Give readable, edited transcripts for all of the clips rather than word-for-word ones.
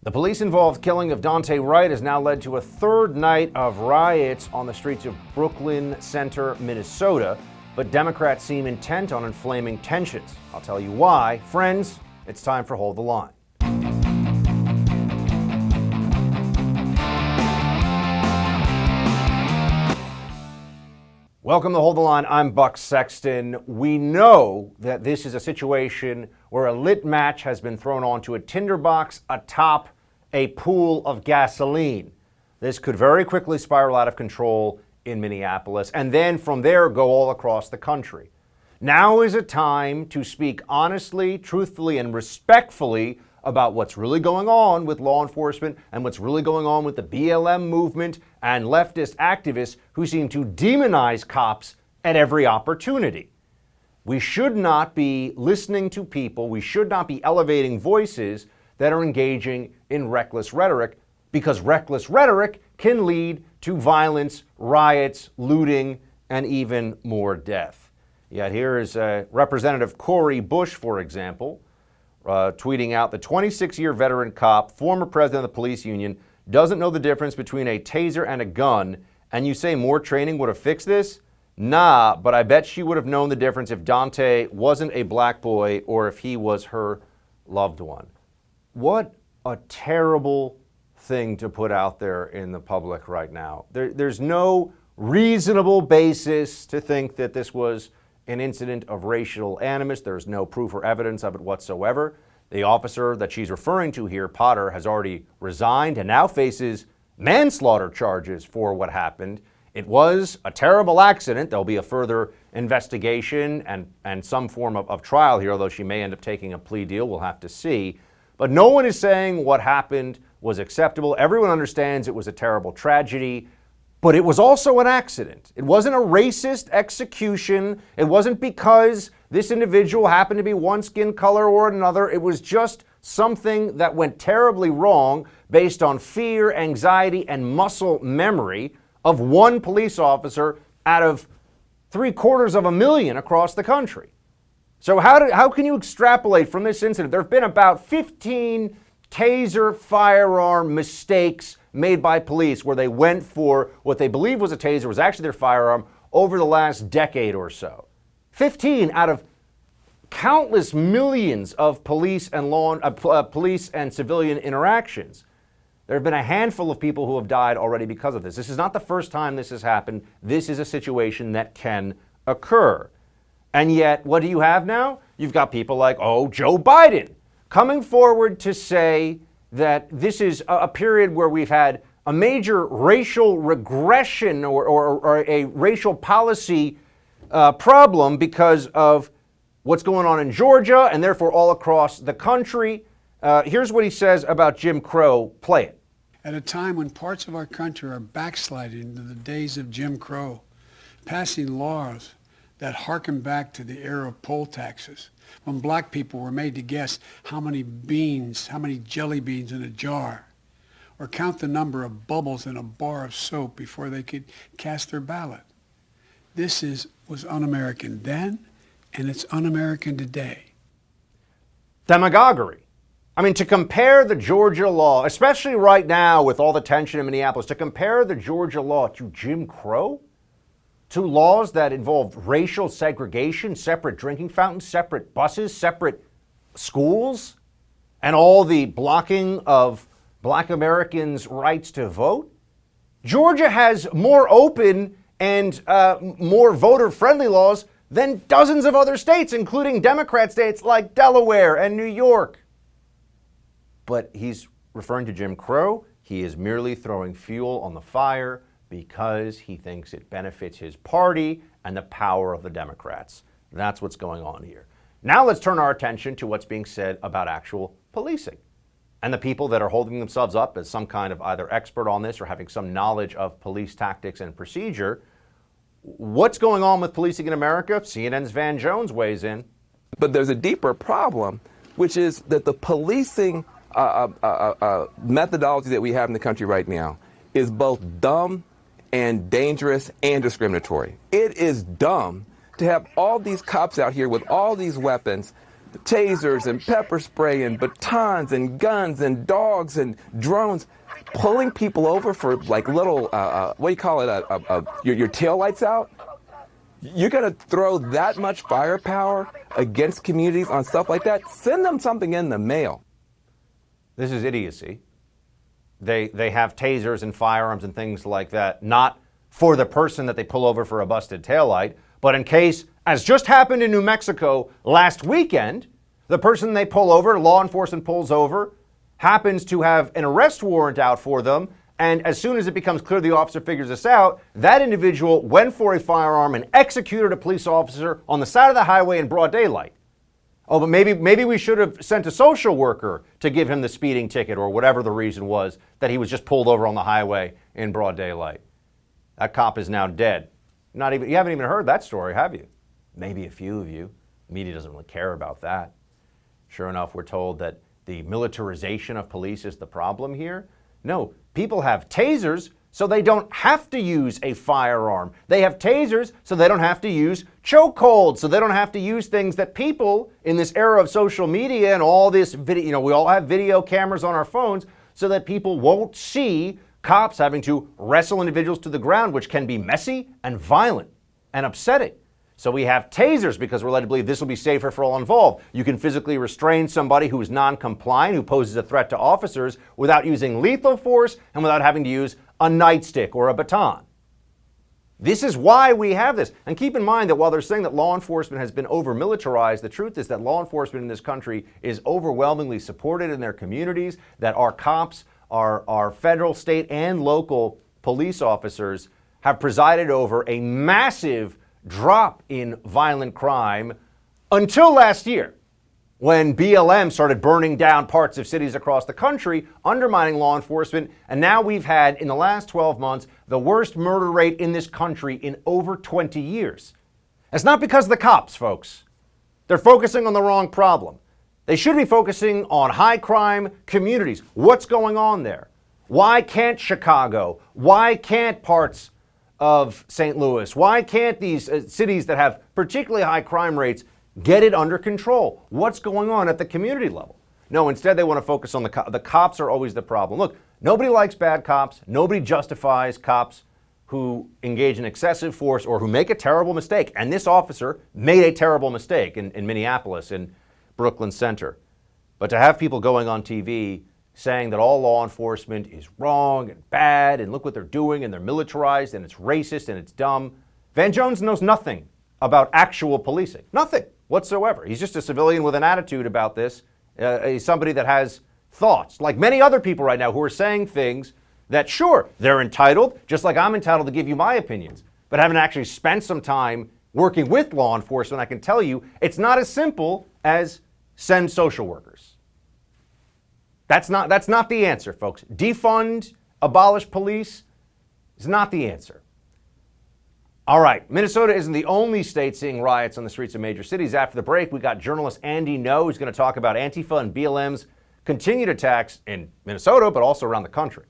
The police-involved killing of Daunte Wright has now led to a third night of riots on the streets of Brooklyn Center, Minnesota, but Democrats seem intent on inflaming tensions. I'll tell you why. Friends, it's time for Hold the Line. Welcome to Hold the Line. I'm Buck Sexton. We know that this is a situation where a lit match has been thrown onto a tinderbox atop a pool of gasoline. This could very quickly spiral out of control in Minneapolis, and then from there go all across the country. Now is a time to speak honestly, truthfully, and respectfully about what's really going on with law enforcement and what's really going on with the BLM movement and leftist activists who seem to demonize cops at every opportunity. We should not be listening to people, we should not be elevating voices that are engaging in reckless rhetoric, because reckless rhetoric can lead to violence, riots, looting, and even more death. Yet here is Representative Cori Bush, for example, tweeting out, the 26-year veteran cop, former president of the police union, doesn't know the difference between a taser and a gun, and you say more training would have fixed this? Nah, but I bet she would have known the difference if Daunte wasn't a black boy or if he was her loved one. What a terrible thing to put out there in the public right now. There's no reasonable basis to think that this was an incident of racial animus. There's no proof or evidence of it whatsoever. The officer that she's referring to here, Potter, has already resigned and now faces manslaughter charges for what happened. It was a terrible accident. There'll be a further investigation and some form of trial here, although she may end up taking a plea deal. We'll have to see. But no one is saying what happened was acceptable. Everyone understands it was a terrible tragedy. But it was also an accident. It wasn't a racist execution. It wasn't because this individual happened to be one skin color or another. It was just something that went terribly wrong based on fear, anxiety, and muscle memory of one police officer out of 750,000 across the country. So how can you extrapolate from this incident? There have been about 15 taser firearm mistakes made by police where they went for what they believe was a taser, was actually their firearm, over the last decade or so. 15 out of countless millions of police and civilian interactions. There have been a handful of people who have died already because of this. This is not the first time this has happened. This is a situation that can occur. And yet, what do you have now? You've got people like, Joe Biden, coming forward to say that this is a period where we've had a major racial regression or a racial policy problem because of what's going on in Georgia and therefore all across the country. Here's what he says about Jim Crow. Play it. At a time when parts of our country are backsliding into the days of Jim Crow, passing laws that harken back to the era of poll taxes, when black people were made to guess how many jelly beans in a jar, or count the number of bubbles in a bar of soap before they could cast their ballot. This was un-American then, and it's un-American today. Demagoguery. I mean, to compare the Georgia law, especially right now with all the tension in Minneapolis, to compare the Georgia law to Jim Crow, to laws that involve racial segregation, separate drinking fountains, separate buses, separate schools, and all the blocking of black Americans' rights to vote. Georgia has more open and more voter-friendly laws than dozens of other states, including Democrat states like Delaware and New York. But he's referring to Jim Crow. He is merely throwing fuel on the fire because he thinks it benefits his party and the power of the Democrats. That's what's going on here. Now let's turn our attention to what's being said about actual policing and the people that are holding themselves up as some kind of either expert on this or having some knowledge of police tactics and procedure. What's going on with policing in America? CNN's Van Jones weighs in. But there's a deeper problem, which is that the policing methodology that we have in the country right now is both dumb and dangerous and discriminatory. It is dumb to have all these cops out here with all these weapons tasers and pepper spray and batons and guns and dogs and drones, pulling people over for like little, what do you call it, your tail lights out? You're going to throw that much firepower against communities on stuff like that? Send them something in the mail. This is idiocy. They have tasers and firearms and things like that, not for the person that they pull over for a busted taillight, but in case, as just happened in New Mexico last weekend, the person they pull over, law enforcement pulls over, happens to have an arrest warrant out for them, and as soon as it becomes clear the officer figures this out, that individual went for a firearm and executed a police officer on the side of the highway in broad daylight. Oh, but maybe we should have sent a social worker to give him the speeding ticket or whatever the reason was that he was just pulled over on the highway in broad daylight. That cop is now dead. You haven't even heard that story, have you? Maybe a few of you. The media doesn't really care about that. Sure enough, we're told that the militarization of police is the problem here. No, people have tasers so they don't have to use a firearm. They have tasers so they don't have to use chokeholds, so they don't have to use things that people in this era of social media and all this video, we all have video cameras on our phones so that people won't see cops having to wrestle individuals to the ground, which can be messy and violent and upsetting. So we have tasers because we're led to believe this will be safer for all involved. You can physically restrain somebody who is non-compliant, who poses a threat to officers without using lethal force and without having to use a nightstick or a baton. This is why we have this. And keep in mind that while they're saying that law enforcement has been over-militarized, the truth is that law enforcement in this country is overwhelmingly supported in their communities, that our cops, our federal, state, and local police officers have presided over a massive drop in violent crime until last year, when BLM started burning down parts of cities across the country, undermining law enforcement, and now we've had, in the last 12 months, the worst murder rate in this country in over 20 years. It's not because of the cops, folks. They're focusing on the wrong problem. They should be focusing on high crime communities. What's going on there? Why can't Chicago? Why can't parts of St. Louis? Why can't these cities that have particularly high crime rates get it under control? What's going on at the community level? No, instead they want to focus on the cops are always the problem. Look, nobody likes bad cops. Nobody justifies cops who engage in excessive force or who make a terrible mistake. And this officer made a terrible mistake in Minneapolis, in Brooklyn Center. But to have people going on TV saying that all law enforcement is wrong and bad and look what they're doing and they're militarized and it's racist and it's dumb. Van Jones knows nothing about actual policing. Nothing whatsoever. He's just a civilian with an attitude about this. He's somebody that has thoughts, like many other people right now who are saying things that, sure, they're entitled, just like I'm entitled to give you my opinions, but haven't actually spent some time working with law enforcement. I can tell you it's not as simple as send social workers. That's not the answer, folks. Defund, abolish police is not the answer. All right, Minnesota isn't the only state seeing riots on the streets of major cities. After the break, we got journalist Andy Ngo, who's going to talk about Antifa and BLM's continued attacks in Minnesota, but also around the country.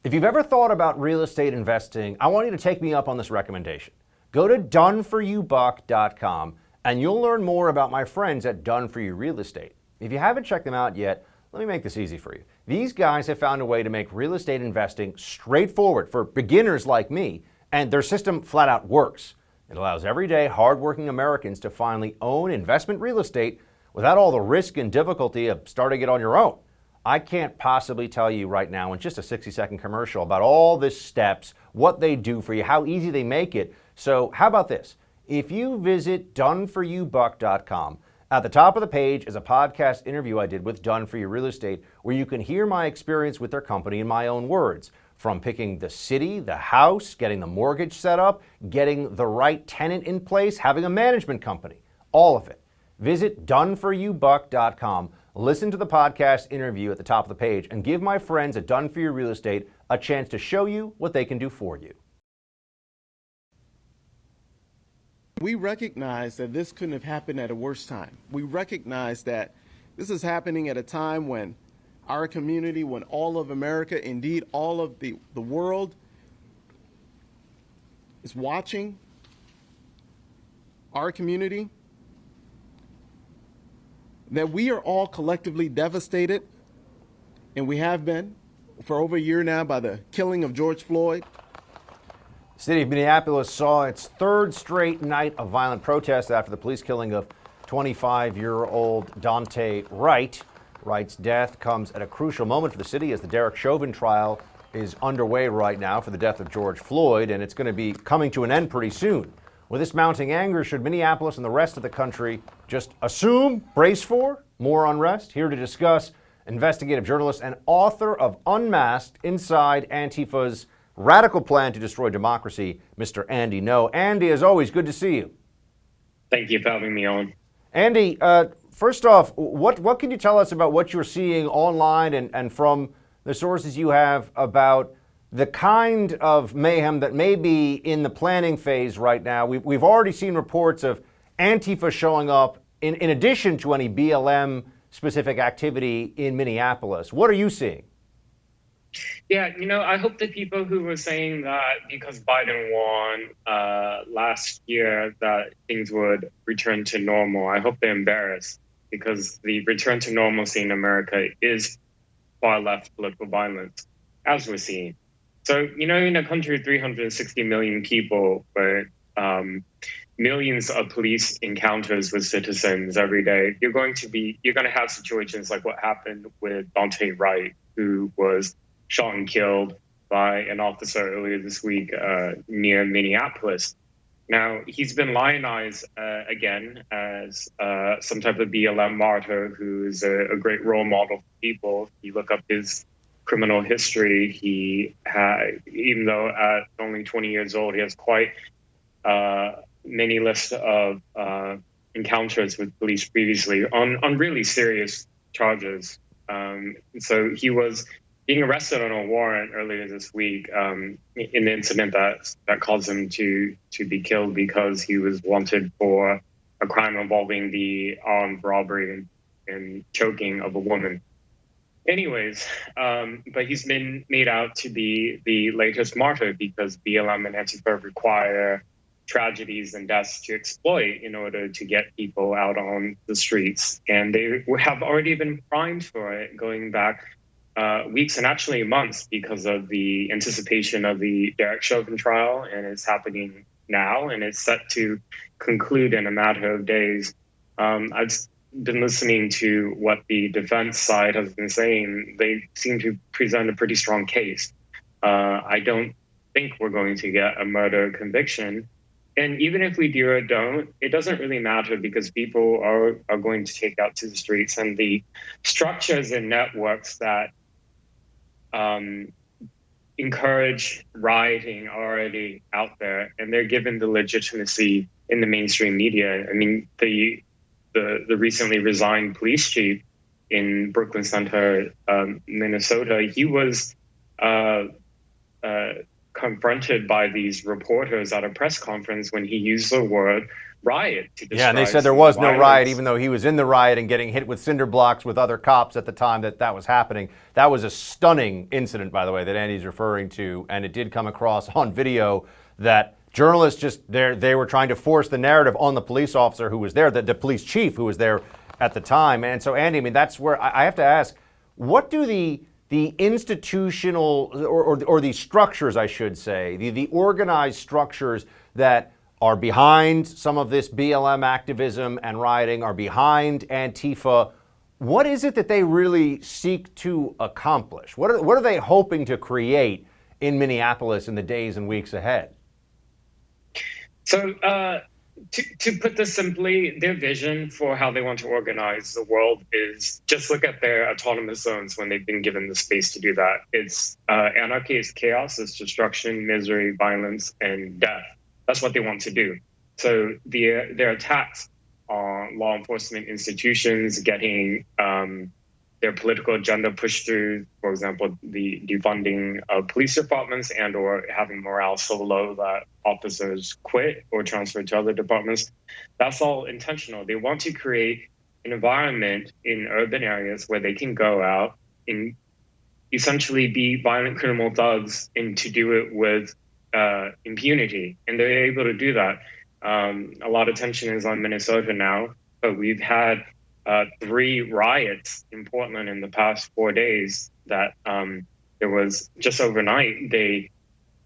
If you've ever thought about real estate investing, I want you to take me up on this recommendation. Go to doneforyoubuck.com and you'll learn more about my friends at Done For You Real Estate. If you haven't checked them out yet, let me make this easy for you. These guys have found a way to make real estate investing straightforward for beginners like me, and their system flat out works. It allows everyday, hardworking Americans to finally own investment real estate without all the risk and difficulty of starting it on your own. I can't possibly tell you right now in just a 60-second commercial about all the steps, what they do for you, how easy they make it. So how about this? If you visit doneforyoubuck.com, at the top of the page is a podcast interview I did with Done For You Real Estate, where you can hear my experience with their company in my own words. From picking the city, the house, getting the mortgage set up, getting the right tenant in place, having a management company, all of it. Visit doneforyoubuck.com, listen to the podcast interview at the top of the page, and give my friends at Done For You Real Estate a chance to show you what they can do for you. We recognize that this couldn't have happened at a worse time. We recognize that this is happening at a time when our community, when all of America, indeed all of the world, is watching our community that we are all collectively devastated, and we have been for over a year now by the killing of George Floyd. The city of Minneapolis saw its third straight night of violent protest after the police killing of 25-year-old Daunte Wright. Wright's death comes at a crucial moment for the city as the Derek Chauvin trial is underway right now for the death of George Floyd, and it's going to be coming to an end pretty soon. With this mounting anger, should Minneapolis and the rest of the country just assume, brace for more unrest? Here to discuss, investigative journalist and author of Unmasked: Inside Antifa's Radical Plan to Destroy Democracy, Mr. Andy Ngo. Andy, as always, good to see you. Thank you for having me on. Andy, first off, what can you tell us about what you're seeing online and from the sources you have about the kind of mayhem that may be in the planning phase right now? We've already seen reports of Antifa showing up in addition to any BLM-specific activity in Minneapolis. What are you seeing? Yeah, I hope the people who were saying that because Biden won last year that things would return to normal, I hope they're embarrassed, because the return to normalcy in America is far left political violence, as we're seeing. So, in a country of 360 million people, where millions of police encounters with citizens every day, you're going to have situations like what happened with Daunte Wright, who was shot and killed by an officer earlier this week near Minneapolis. Now, he's been lionized again as some type of BLM martyr who is a great role model for people. If you look up his criminal history, even though at only 20 years old, he has quite many lists of encounters with police previously on really serious charges. So he was being arrested on a warrant earlier this week in the incident that caused him to be killed because he was wanted for a crime involving the armed robbery and choking of a woman. Anyways, but he's been made out to be the latest martyr because BLM and Antifa require tragedies and deaths to exploit in order to get people out on the streets. And they have already been primed for it going back weeks and actually months because of the anticipation of the Derek Chauvin trial, and it's happening now, and it's set to conclude in a matter of days. I've been listening to what the defense side has been saying. They seem to present a pretty strong case. I don't think we're going to get a murder conviction. And even if we do or don't, it doesn't really matter because people are going to take out to the streets, and the structures and networks that encourage rioting are already out there, and they're given the legitimacy in the mainstream media. I mean, the recently resigned police chief in Brooklyn Center, Minnesota, he was confronted by these reporters at a press conference when he used the word riot to describe. Yeah, and they said there was no riot, even though he was in the riot and getting hit with cinder blocks with other cops at the time that was happening. That was a stunning incident, by the way, that Andy's referring to, and it did come across on video that journalists they were trying to force the narrative on the police officer who was there, the police chief who was there at the time. And so, Andy, I mean, that's where I have to ask, what do the institutional or the structures, I should say, the organized structures that are behind some of this BLM activism and rioting, are behind Antifa, what is it that they really seek to accomplish? What are they hoping to create in Minneapolis in the days and weeks ahead? So to put this simply, their vision for how they want to organize the world is just look at their autonomous zones when they've been given the space to do that. It's anarchy, it's chaos, it's destruction, misery, violence, and death. That's what they want to do. So their attacks on law enforcement institutions, getting their political agenda pushed through, for example, the defunding of police departments and or having morale so low that officers quit or transfer to other departments, that's all intentional. They want to create an environment in urban areas where they can go out and essentially be violent criminal thugs and to do it with impunity. And they're able to do that. A lot of tension is on Minnesota now, but we've had 3 riots in Portland in the past 4 days. That there was just overnight, they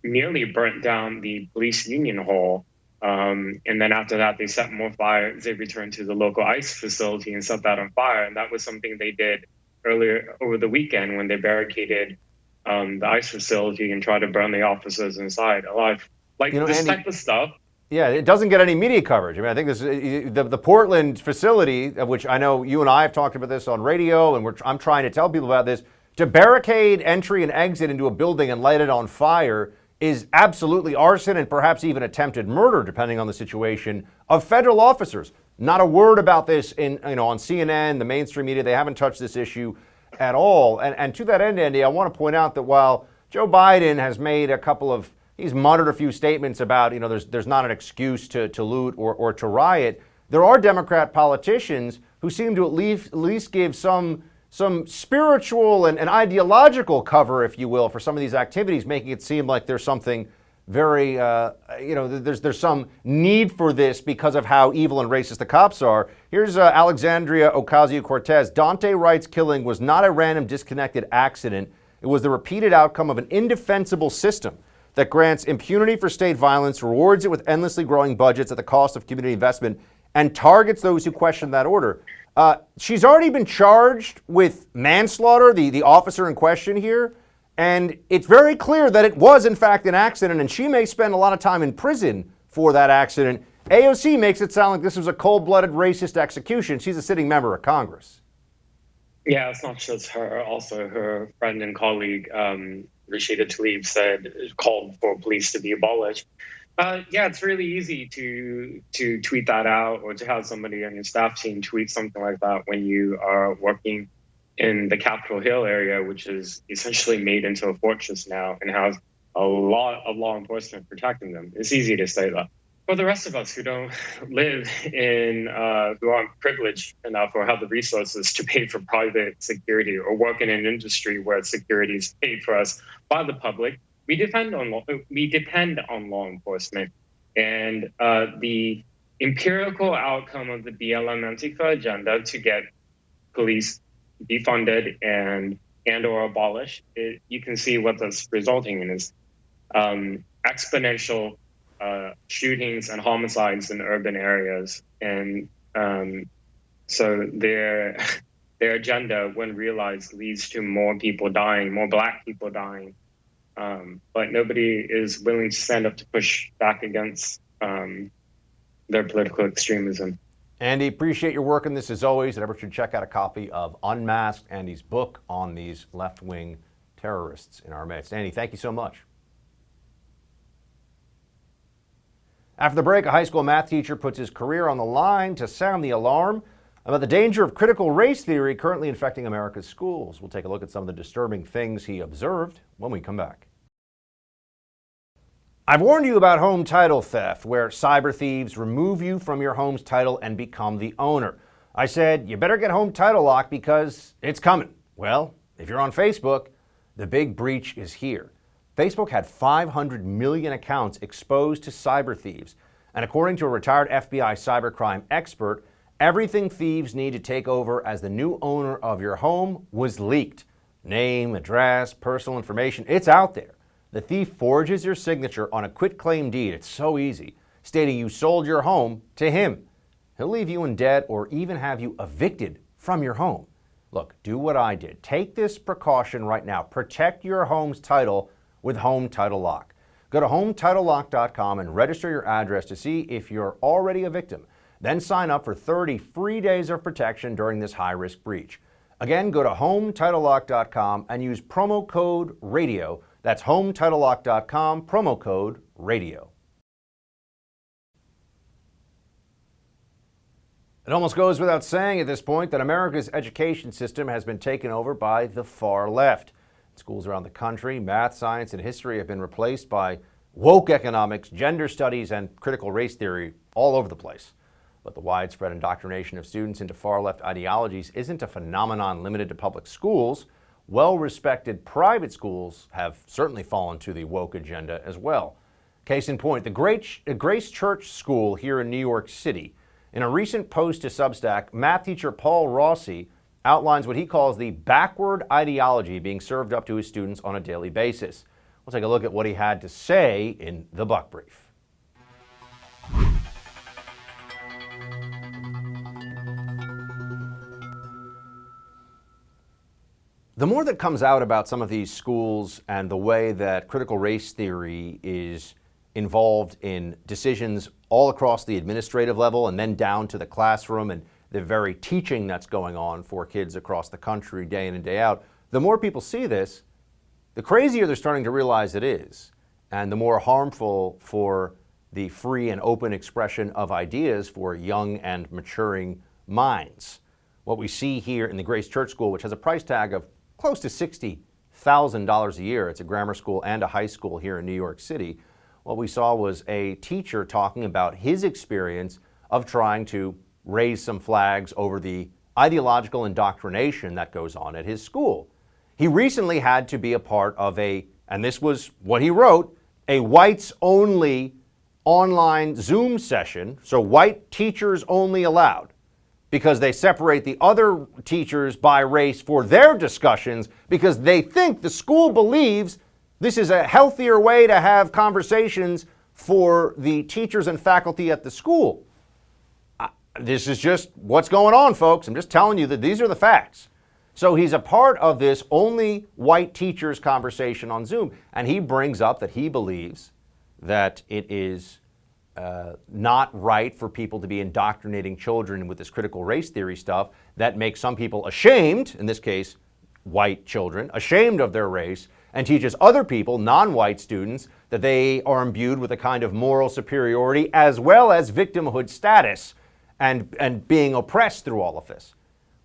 nearly burnt down the police union hall. And then after that, they set more fires. They returned to the local ICE facility and set that on fire. And that was something they did earlier over the weekend when they barricaded the ICE facility and tried to burn the officers inside alive. Like, this Andy, type of stuff. Yeah, it doesn't get any media coverage. I mean, I think this the Portland facility, of which I know you and I have talked about this on radio, and I'm trying to tell people about this, to barricade entry and exit into a building and light it on fire is absolutely arson and perhaps even attempted murder, depending on the situation, of federal officers. Not a word about this on CNN, the mainstream media. They haven't touched this issue at all. And to that end, Andy, I want to point out that while Joe Biden has made he's muttered a few statements about, there's not an excuse to loot or to riot, there are Democrat politicians who seem to at least give some spiritual and ideological cover, if you will, for some of these activities, making it seem like there's something very, there's some need for this because of how evil and racist the cops are. Here's Alexandria Ocasio-Cortez. Dante Wright's killing was not a random, disconnected accident. It was the repeated outcome of an indefensible system that grants impunity for state violence, rewards it with endlessly growing budgets at the cost of community investment, and targets those who question that order. She's already been charged with manslaughter, the officer in question here, and it's very clear that it was, in fact, an accident, and she may spend a lot of time in prison for that accident. AOC makes it sound like this was a cold-blooded racist execution. She's a sitting member of Congress. Yeah, it's not just her. Also, her friend and colleague, Rashida Tlaib, called for police to be abolished. Yeah, it's really easy to tweet that out, or to have somebody on your staff team tweet something like that when you are working in the Capitol Hill area, which is essentially made into a fortress now and has a lot of law enforcement protecting them. It's easy to say that. For the rest of us who don't live in, who aren't privileged enough or have the resources to pay for private security, or work in an industry where security is paid for us by the public, we depend on law enforcement. And the empirical outcome of the BLM Antifa agenda to get police defunded and or abolished, you can see what that's resulting in is exponential shootings and homicides in urban areas. And so their agenda, when realized, leads to more people dying, more Black people dying. But nobody is willing to stand up to push back against their political extremism. Andy, appreciate your work on this as always, and everyone should check out a copy of Unmasked, Andy's book on these left-wing terrorists in our midst. Andy, thank you so much. After the break, a high school math teacher puts his career on the line to sound the alarm about the danger of critical race theory currently infecting America's schools. We'll take a look at some of the disturbing things he observed when we come back. I've warned you about home title theft, where cyber thieves remove you from your home's title and become the owner. I said, you better get Home Title Lock because it's coming. Well, if you're on Facebook, the big breach is here. Facebook had 500 million accounts exposed to cyber thieves. And according to a retired FBI cybercrime expert, everything thieves need to take over as the new owner of your home was leaked. Name, address, personal information, it's out there. The thief forges your signature on a quitclaim deed, it's so easy, stating you sold your home to him. He'll leave you in debt or even have you evicted from your home. Look, do what I did. Take this precaution right now. Protect your home's title with Home Title Lock. Go to HomeTitleLock.com and register your address to see if you're already a victim. Then sign up for 30 free days of protection during this high-risk breach. Again, go to HomeTitleLock.com and use promo code RADIO. That's HomeTitleLock.com, promo code RADIO. It almost goes without saying at this point that America's education system has been taken over by the far left. Schools around the country, math, science, and history have been replaced by woke economics, gender studies, and critical race theory all over the place. But the widespread indoctrination of students into far-left ideologies isn't a phenomenon limited to public schools. Well-respected private schools have certainly fallen to the woke agenda as well. Case in point, the Grace Church School here in New York City In a recent post to Substack, math teacher Paul Rossi outlines what he calls the backward ideology being served up to his students on a daily basis. We'll take a look at what he had to say in the Buck Brief. The more that comes out about some of these schools and the way that critical race theory is involved in decisions all across the administrative level and then down to the classroom and the very teaching that's going on for kids across the country day in and day out, the more people see this, the crazier they're starting to realize it is, and the more harmful for the free and open expression of ideas for young and maturing minds. What we see here in the Grace Church School, which has a price tag of close to $60,000 a year. It's a grammar school and a high school here in New York City. What we saw was a teacher talking about his experience of trying to raise some flags over the ideological indoctrination that goes on at his school. He recently had to be a part of and this was what he wrote, a whites-only online Zoom session, so white teachers only allowed, because they separate the other teachers by race for their discussions because they think the school believes this is a healthier way to have conversations for the teachers and faculty at the school. This is just what's going on, folks. I'm just telling you that these are the facts. So he's a part of this only white teachers conversation on Zoom, and he brings up that he believes that it is not right for people to be indoctrinating children with this critical race theory stuff that makes some people ashamed, in this case, white children, ashamed of their race, and teaches other people, non-white students, that they are imbued with a kind of moral superiority as well as victimhood status and being oppressed through all of this.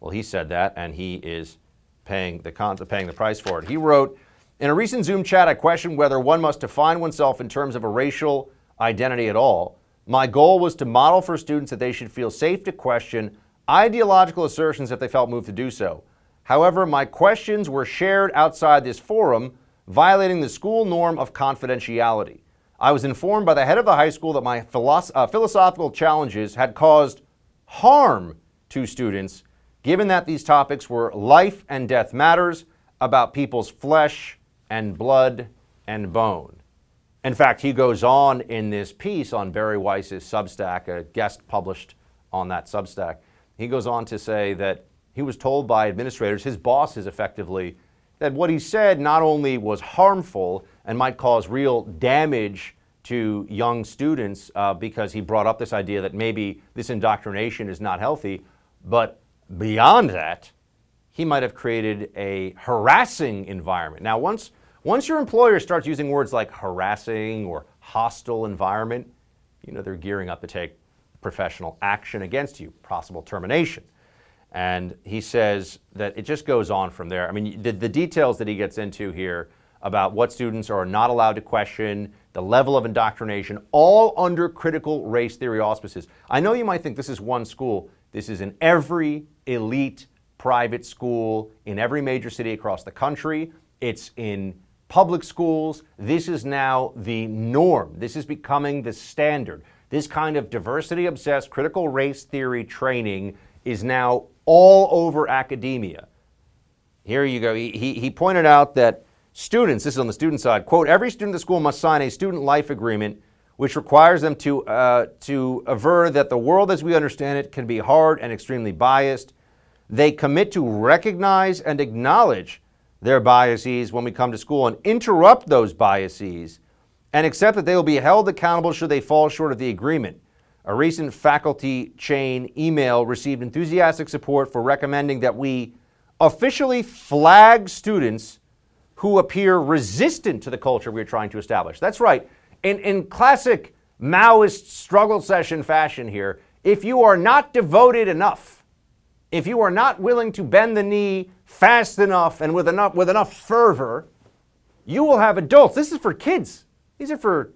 Well, he said that, and he is paying the price for it. He wrote, in a recent Zoom chat, I questioned whether one must define oneself in terms of a racial identity at all. My goal was to model for students that they should feel safe to question ideological assertions if they felt moved to do so. However, my questions were shared outside this forum, violating the school norm of confidentiality. I was informed by the head of the high school that my philosophical challenges had caused harm to students, given that these topics were life and death matters about people's flesh and blood and bone. In fact, he goes on in this piece on Barry Weiss's Substack, a guest published on that Substack. He goes on to say that he was told by administrators, his bosses effectively, that what he said not only was harmful and might cause real damage to young students because he brought up this idea that maybe this indoctrination is not healthy, but beyond that, he might have created a harassing environment. Now, once your employer starts using words like harassing or hostile environment, they're gearing up to take professional action against you, possible termination. And he says that it just goes on from there. I mean, the details that he gets into here about what students are not allowed to question, the level of indoctrination, all under critical race theory auspices. I know you might think this is one school. This is in every elite private school in every major city across the country. It's in public schools. This is now the norm. This is becoming the standard. This kind of diversity-obsessed critical race theory training is now all over academia. Here you go. He pointed out that students, this is on the student side, quote, every student at the school must sign a student life agreement which requires them to aver that the world as we understand it can be hard and extremely biased. They commit to recognize and acknowledge their biases when we come to school and interrupt those biases and accept that they will be held accountable should they fall short of the agreement. A recent faculty chain email received enthusiastic support for recommending that we officially flag students who appear resistant to the culture we're trying to establish. That's right. In classic Maoist struggle session fashion here, if you are not devoted enough, if you are not willing to bend the knee fast enough and with enough fervor, you will have adults. This is for kids. These are for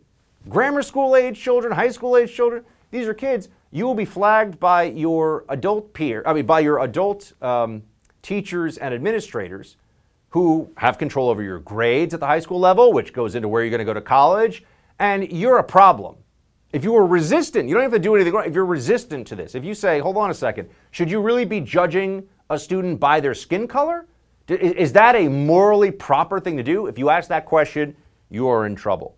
grammar school age children, high school age children. These are kids. You will be flagged by your adult teachers and administrators who have control over your grades at the high school level, which goes into where you're going to go to college, and you're a problem. If you were resistant, you don't have to do anything wrong. If you're resistant to this, if you say, hold on a second, should you really be judging a student by their skin color? Is that a morally proper thing to do? If you ask that question, you are in trouble.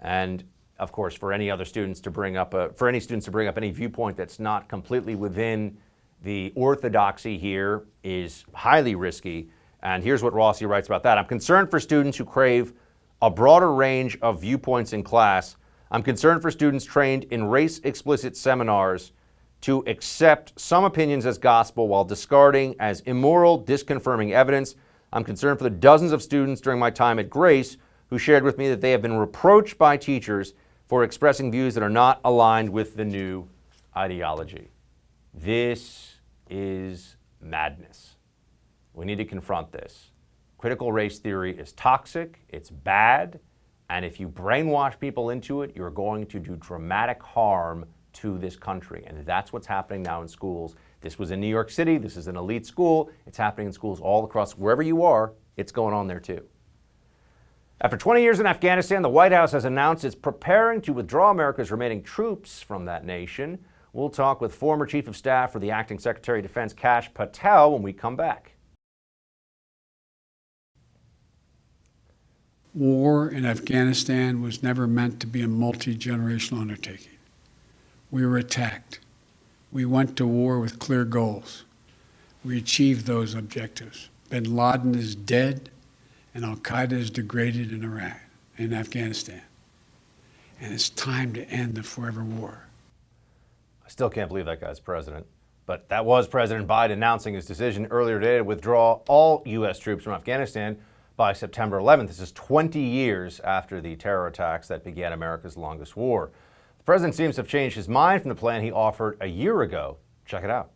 And of course, for any other students to bring up any viewpoint that's not completely within the orthodoxy here is highly risky. And here's what Rossi writes about that. I'm concerned for students who crave a broader range of viewpoints in class. I'm concerned for students trained in race-explicit seminars to accept some opinions as gospel while discarding as immoral, disconfirming evidence. I'm concerned for the dozens of students during my time at Grace who shared with me that they have been reproached by teachers for expressing views that are not aligned with the new ideology. This is madness. We need to confront this. Critical race theory is toxic, it's bad, and if you brainwash people into it, you're going to do dramatic harm to this country. And that's what's happening now in schools. This was in New York City, this is an elite school, it's happening in schools all across, wherever you are, it's going on there too. After 20 years in Afghanistan, the White House has announced it's preparing to withdraw America's remaining troops from that nation. We'll talk with former Chief of Staff for the Acting Secretary of Defense, Kash Patel, when we come back. War in Afghanistan was never meant to be a multi-generational undertaking. We were attacked. We went to war with clear goals. We achieved those objectives. Bin Laden is dead, and Al-Qaeda is degraded in Iraq, in Afghanistan. And it's time to end the forever war. I still can't believe that guy's president. But that was President Biden announcing his decision earlier today to withdraw all U.S. troops from Afghanistan by September 11th. This is 20 years after the terror attacks that began America's longest war. The president seems to have changed his mind from the plan he offered a year ago. Check it out.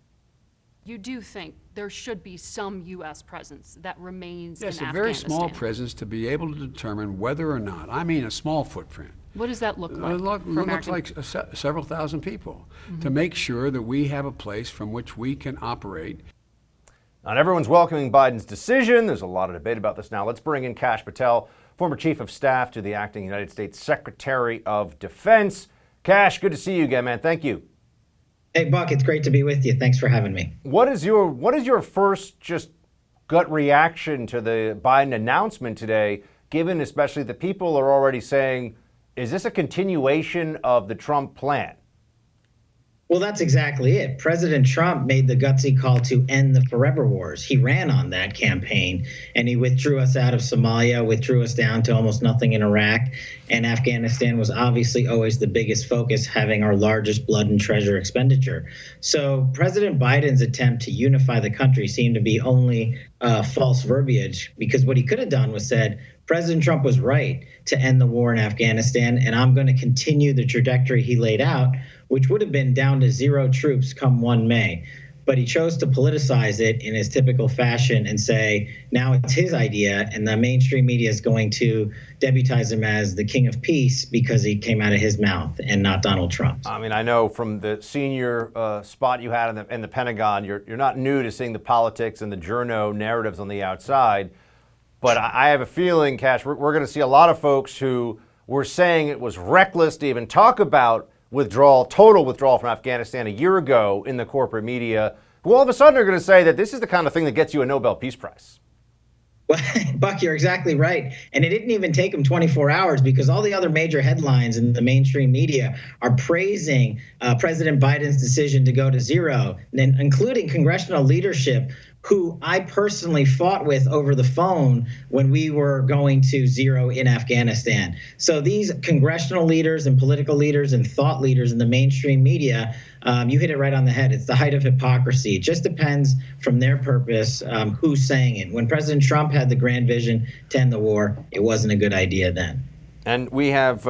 You do think there should be some U.S. presence that remains in Afghanistan? Yes, a very small presence to be able to determine whether or not, I mean a small footprint. What does that look like? It looks like several thousand people, to make sure that we have a place from which we can operate. Not everyone's welcoming Biden's decision. There's a lot of debate about this now. Let's bring in Kash Patel, former Chief of Staff to the Acting United States Secretary of Defense. Kash, good to see you again, man. Thank you. Hey, Buck, it's great to be with you. Thanks for having me. What is your first just gut reaction to the Biden announcement today, given especially that people are already saying, is this a continuation of the Trump plan? Well, that's exactly it. President Trump made the gutsy call to end the forever wars. He ran on that campaign, and he withdrew us out of Somalia, withdrew us down to almost nothing in Iraq, and Afghanistan was obviously always the biggest focus, having our largest blood and treasure expenditure. So President Biden's attempt to unify the country seemed to be only false verbiage, because what he could have done was said, President Trump was right to end the war in Afghanistan, and I'm going to continue the trajectory he laid out, which would have been down to 0 troops come 1 May. But he chose to politicize it in his typical fashion and say, now it's his idea, and the mainstream media is going to deputize him as the king of peace because he came out of his mouth and not Donald Trump's. I mean, I know from the senior spot you had in the Pentagon, you're not new to seeing the politics and the journo narratives on the outside. But I have a feeling, Kash, we're going to see a lot of folks who were saying it was reckless to even talk about total withdrawal from Afghanistan a year ago in the corporate media, who all of a sudden are going to say that this is the kind of thing that gets you a Nobel Peace Prize. Well, Buck, you're exactly right. And it didn't even take him 24 hours because all the other major headlines in the mainstream media are praising President Biden's decision to go to 0, and including congressional leadership who I personally fought with over the phone when we were going to 0 in Afghanistan. So these congressional leaders and political leaders and thought leaders in the mainstream media, you hit it right on the head. It's the height of hypocrisy. It just depends from their purpose who's saying it. When President Trump had the grand vision to end the war, it wasn't a good idea then. And we have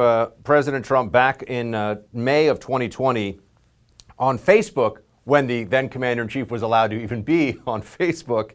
President Trump back in May of 2020 on Facebook, when the then commander-in-chief was allowed to even be on Facebook.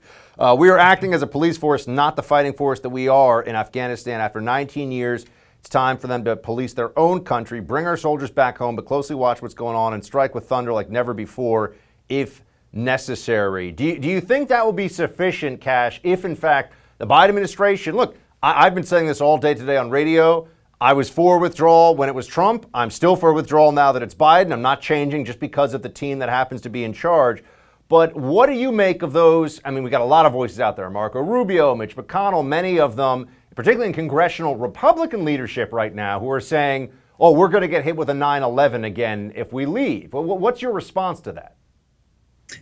We are acting as a police force, not the fighting force that we are in Afghanistan. After 19 years, it's time for them to police their own country, bring our soldiers back home, but closely watch what's going on and strike with thunder like never before, if necessary. Do you think that will be sufficient, Kash, if in fact the Biden administration, look, I've been saying this all day today on radio, I was for withdrawal when it was Trump. I'm still for withdrawal now that it's Biden. I'm not changing just because of the team that happens to be in charge. But what do you make of those? I mean, we got a lot of voices out there. Marco Rubio, Mitch McConnell, many of them, particularly in congressional Republican leadership right now, who are saying, oh, we're going to get hit with a 9/11 again if we leave. What's your response to that?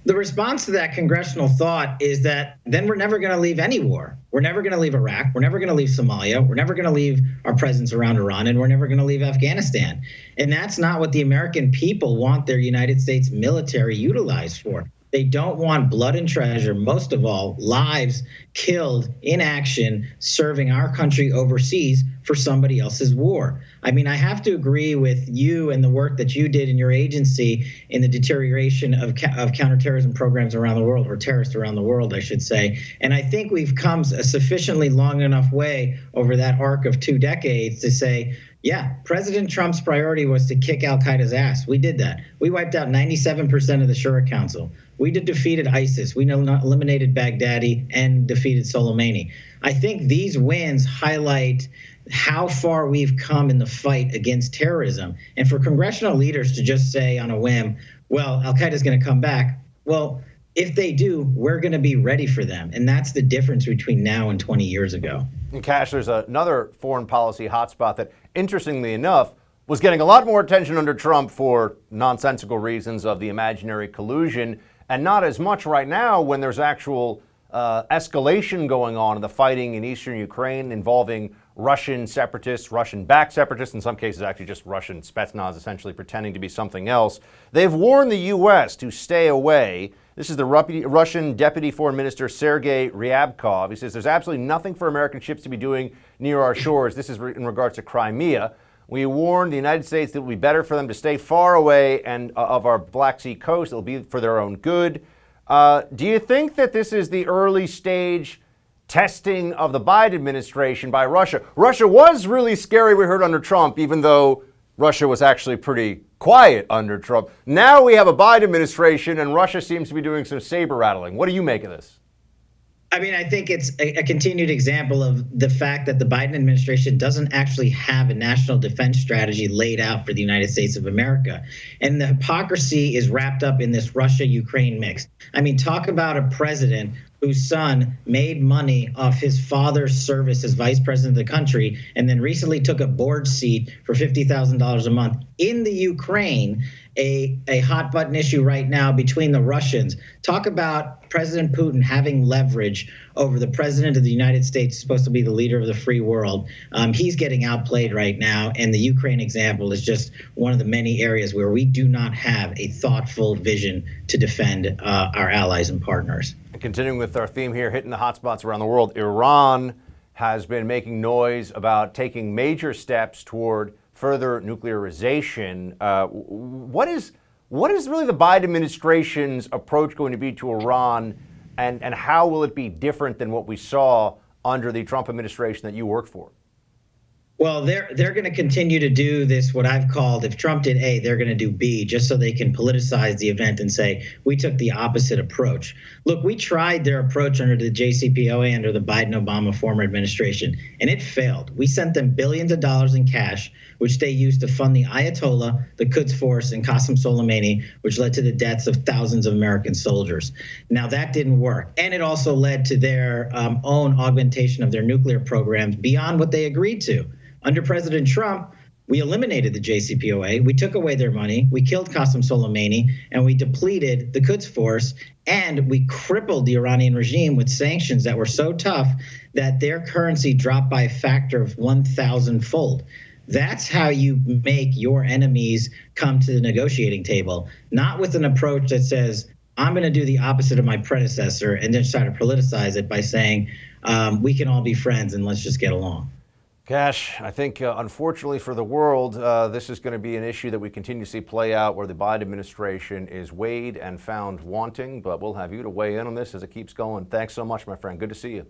The response to that congressional thought is that then we're never going to leave any war. We're never going to leave Iraq. We're never going to leave Somalia. We're never going to leave our presence around Iran, and we're never going to leave Afghanistan. And that's not what the American people want their United States military utilized for. They don't want blood and treasure, most of all, lives killed in action serving our country overseas for somebody else's war. I mean, I have to agree with you and the work that you did in your agency in the deterioration of counterterrorism programs around the world, or terrorists around the world, I should say. And I think we've come a sufficiently long enough way over that arc of 2 decades to say, yeah, President Trump's priority was to kick al-Qaeda's ass. We did that. We wiped out 97% of the Shura Council. We defeated ISIS. We eliminated Baghdadi and defeated Soleimani. I think these wins highlight how far we've come in the fight against terrorism. And for congressional leaders to just say on a whim, well, al-Qaeda is going to come back. Well, if they do, we're going to be ready for them. And that's the difference between now and 20 years ago. And Cash, there's another foreign policy hotspot that, interestingly enough, was getting a lot more attention under Trump for nonsensical reasons of the imaginary collusion, and not as much right now when there's actual escalation going on in the fighting in eastern Ukraine involving Russian separatists, Russian-backed separatists, in some cases actually just Russian Spetsnaz essentially pretending to be something else. They've warned the U.S. to stay away. This is the Russian Deputy Foreign Minister Sergei Ryabkov. He says there's absolutely nothing for American ships to be doing near our shores. This is in regards to Crimea. We warned the United States that it would be better for them to stay far away and of our Black Sea coast. It'll be for their own good. Do you think that this is the early stage testing of the Biden administration by Russia? Russia was really scary, we heard, under Trump, even though Russia was actually pretty quiet under Trump. Now we have a Biden administration and Russia seems to be doing some saber rattling. What do you make of this? I mean, I think it's a continued example of the fact that the Biden administration doesn't actually have a national defense strategy laid out for the United States of America. And the hypocrisy is wrapped up in this Russia-Ukraine mix. I mean, talk about a president whose son made money off his father's service as vice president of the country and then recently took a board seat for $50,000 a month in the Ukraine, a hot button issue right now between the Russians. Talk about President Putin having leverage over the president of the United States, supposed to be the leader of the free world. He's getting outplayed right now. And the Ukraine example is just one of the many areas where we do not have a thoughtful vision to defend our allies and partners. And continuing with our theme here, hitting the hotspots around the world, Iran has been making noise about taking major steps toward further nuclearization. What is really the Biden administration's approach going to be to Iran, and how will it be different than what we saw under the Trump administration that you worked for? Well, they're going to continue to do this, what I've called, if Trump did A, they're going to do B, just so they can politicize the event and say, we took the opposite approach. Look, we tried their approach under the JCPOA, under the Biden-Obama former administration, and it failed. We sent them billions of dollars in cash, which they used to fund the Ayatollah, the Quds Force, and Qasem Soleimani, which led to the deaths of thousands of American soldiers. Now, that didn't work. And it also led to their own augmentation of their nuclear programs beyond what they agreed to. Under President Trump, we eliminated the JCPOA, we took away their money, we killed Qasem Soleimani, and we depleted the Quds Force, and we crippled the Iranian regime with sanctions that were so tough that their currency dropped by a factor of 1,000-fold. That's how you make your enemies come to the negotiating table, not with an approach that says, I'm going to do the opposite of my predecessor and then try to politicize it by saying, we can all be friends and let's just get along. Cash, I think unfortunately for the world, this is going to be an issue that we continue to see play out where the Biden administration is weighed and found wanting, but we'll have you to weigh in on this as it keeps going. Thanks so much, my friend. Good to see you.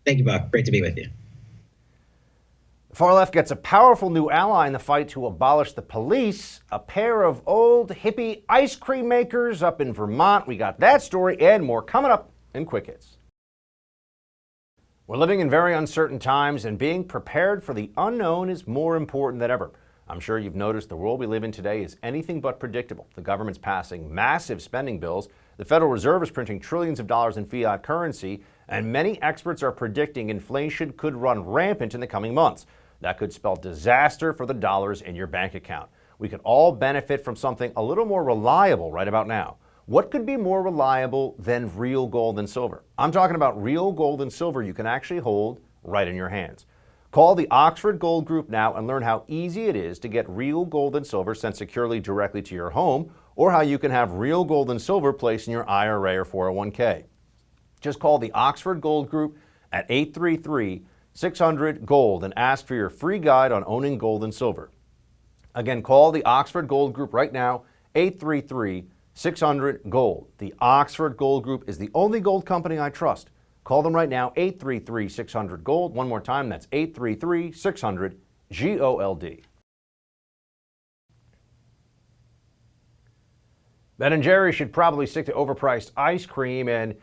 Thank you, Buck. Great to be with you. The far left gets a powerful new ally in the fight to abolish the police. A pair of old hippie ice cream makers up in Vermont. We got that story and more coming up in Quick Hits. We're living in very uncertain times, and being prepared for the unknown is more important than ever. I'm sure you've noticed the world we live in today is anything but predictable. The government's passing massive spending bills, the Federal Reserve is printing trillions of dollars in fiat currency, and many experts are predicting inflation could run rampant in the coming months. That could spell disaster for the dollars in your bank account. We could all benefit from something a little more reliable right about now. What could be more reliable than real gold and silver? I'm talking about real gold and silver you can actually hold right in your hands. Call the Oxford Gold Group now and learn how easy it is to get real gold and silver sent securely directly to your home, or how you can have real gold and silver placed in your IRA or 401k. Just call the Oxford Gold Group at 833-600-GOLD and ask for your free guide on owning gold and silver. Again, call the Oxford Gold Group right now, 833-600-GOLD. The Oxford Gold Group is the only gold company I trust. Call them right now, 833-600-GOLD. One more time, that's 833-600-GOLD. Ben & Jerry's should probably stick to overpriced ice cream, and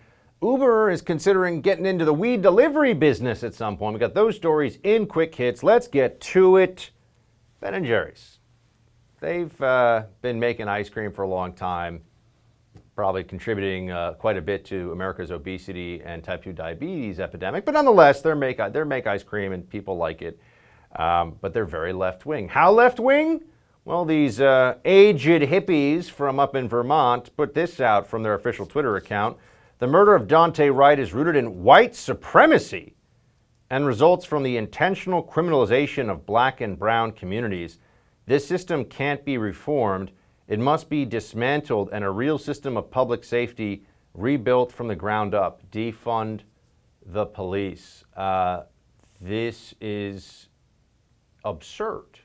Uber is considering getting into the weed delivery business at some point. We got those stories in quick hits. Let's get to it. Ben & Jerry's. They've been making ice cream for a long time, probably contributing quite a bit to America's obesity and type 2 diabetes epidemic. But nonetheless, they make ice cream and people like it. But they're very left-wing. How left-wing? Well, these aged hippies from up in Vermont put this out from their official Twitter account. The murder of Daunte Wright is rooted in white supremacy and results from the intentional criminalization of black and brown communities. This system can't be reformed. It must be dismantled and a real system of public safety rebuilt from the ground up. Defund the police. This is absurd.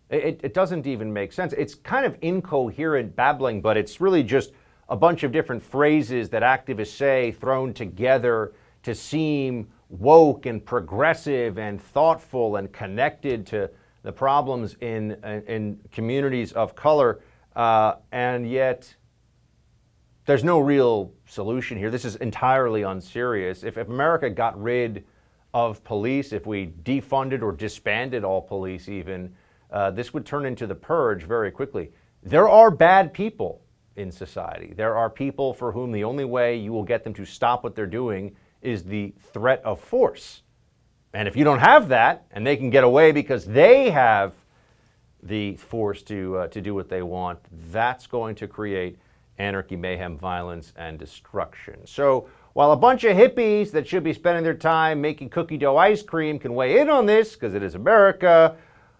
It doesn't even make sense. It's kind of incoherent babbling, but it's really just a bunch of different phrases that activists say thrown together to seem woke and progressive and thoughtful and connected to the problems in communities of color, and yet there's no real solution here. This is entirely unserious. If America got rid of police, if we defunded or disbanded all police even, this would turn into the purge very quickly. There are bad people in society. There are people for whom the only way you will get them to stop what they're doing is the threat of force. And if you don't have that, and they can get away because they have the force to do what they want, that's going to create anarchy, mayhem, violence, and destruction. So while a bunch of hippies that should be spending their time making cookie dough ice cream can weigh in on this, because it is America,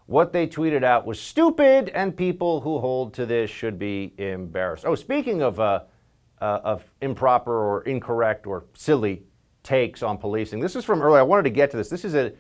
what they tweeted out was stupid, and people who hold to this should be embarrassed. Oh, speaking of improper or incorrect or silly takes on policing. This is from earlier. I wanted to get to this. This is a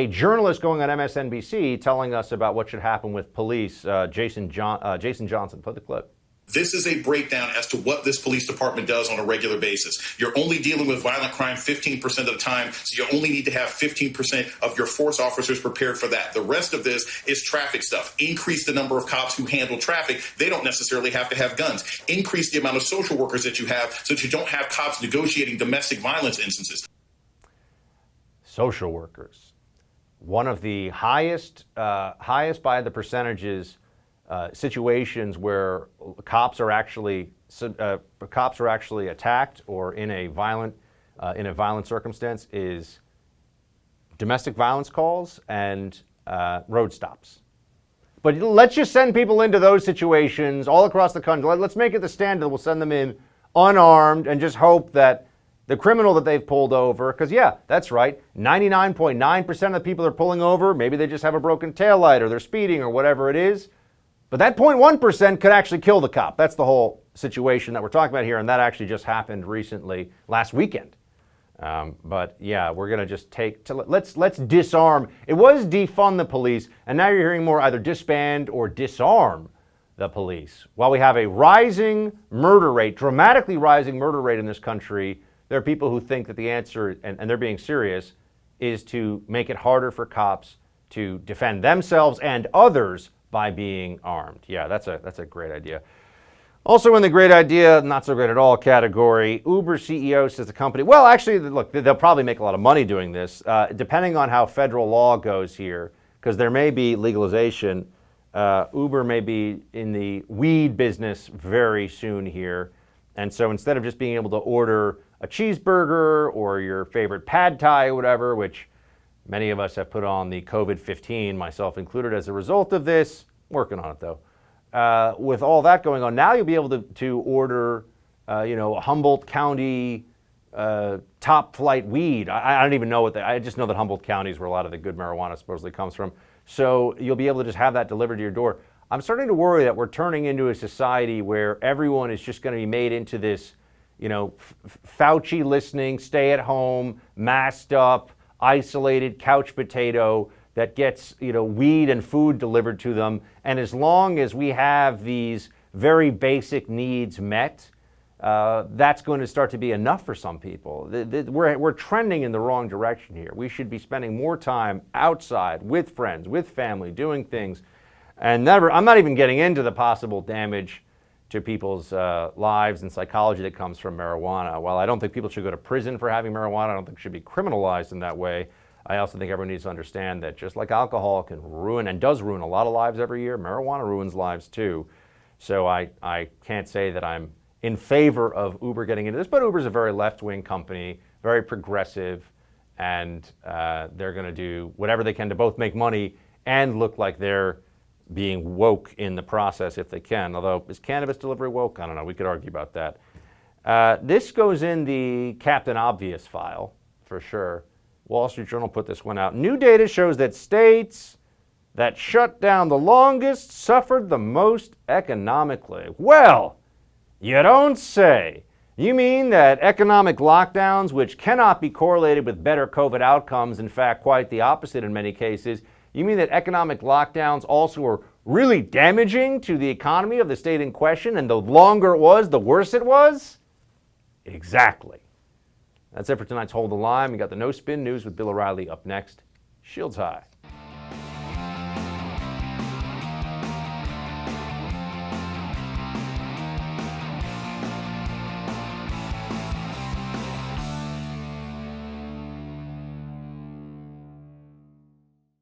journalist going on MSNBC telling us about what should happen with police. Jason Johnson. Play the clip. This is a breakdown as to what this police department does on a regular basis. You're only dealing with violent crime 15% of the time, so you only need to have 15% of your force officers prepared for that. The rest of this is traffic stuff. Increase the number of cops who handle traffic. They don't necessarily have to have guns. Increase the amount of social workers that you have so that you don't have cops negotiating domestic violence instances. Social workers. One of the highest by the percentages situations where cops are actually attacked or in a violent circumstance is domestic violence calls and road stops. But let's just send people into those situations all across the country. Let's make it the standard. We'll send them in unarmed and just hope that the criminal that they've pulled over, because yeah, that's right, 99.9% of the people they're pulling over, maybe they just have a broken taillight or they're speeding or whatever it is. But that 0.1% could actually kill the cop. That's the whole situation that we're talking about here, and that actually just happened recently, last weekend. But yeah, we're going to just let's disarm. It was defund the police, and now you're hearing more either disband or disarm the police. While we have a rising murder rate, dramatically rising murder rate in this country, there are people who think that the answer, and they're being serious, is to make it harder for cops to defend themselves and others by being armed. Yeah, that's a great idea. Also in the great idea, not so great at all category, Uber CEO says the company, well, actually, look, they'll probably make a lot of money doing this, depending on how federal law goes here, because there may be legalization. Uber may be in the weed business very soon here. And so instead of just being able to order a cheeseburger or your favorite pad thai or whatever, which many of us have put on the COVID-15, myself included, as a result of this, working on it though. With all that going on, now you'll be able to order, Humboldt County top flight weed. I don't even know I just know that Humboldt County is where a lot of the good marijuana supposedly comes from. So you'll be able to just have that delivered to your door. I'm starting to worry that we're turning into a society where everyone is just going to be made into this, Fauci listening, stay at home, masked up, isolated couch potato that gets, weed and food delivered to them. And as long as we have these very basic needs met, that's going to start to be enough for some people. We're trending in the wrong direction here. We should be spending more time outside with friends, with family, doing things. And I'm not even getting into the possible damage to people's lives and psychology that comes from marijuana. While I don't think people should go to prison for having marijuana, I don't think it should be criminalized in that way. I also think everyone needs to understand that just like alcohol can ruin and does ruin a lot of lives every year, marijuana ruins lives too. So I can't say that I'm in favor of Uber getting into this, but Uber's a very left-wing company, very progressive, and they're going to do whatever they can to both make money and look like they're being woke in the process if they can. Although, is cannabis delivery woke? I don't know. We could argue about that. This goes in the Captain Obvious file, for sure. Wall Street Journal put this one out. New data shows that states that shut down the longest suffered the most economically. Well, you don't say. You mean that economic lockdowns, which cannot be correlated with better COVID outcomes, in fact, quite the opposite in many cases, you mean that economic lockdowns also are really damaging to the economy of the state in question, and the longer it was, the worse it was? Exactly. That's it for tonight's Hold the Line. We got the No Spin News with Bill O'Reilly up next. Shields high.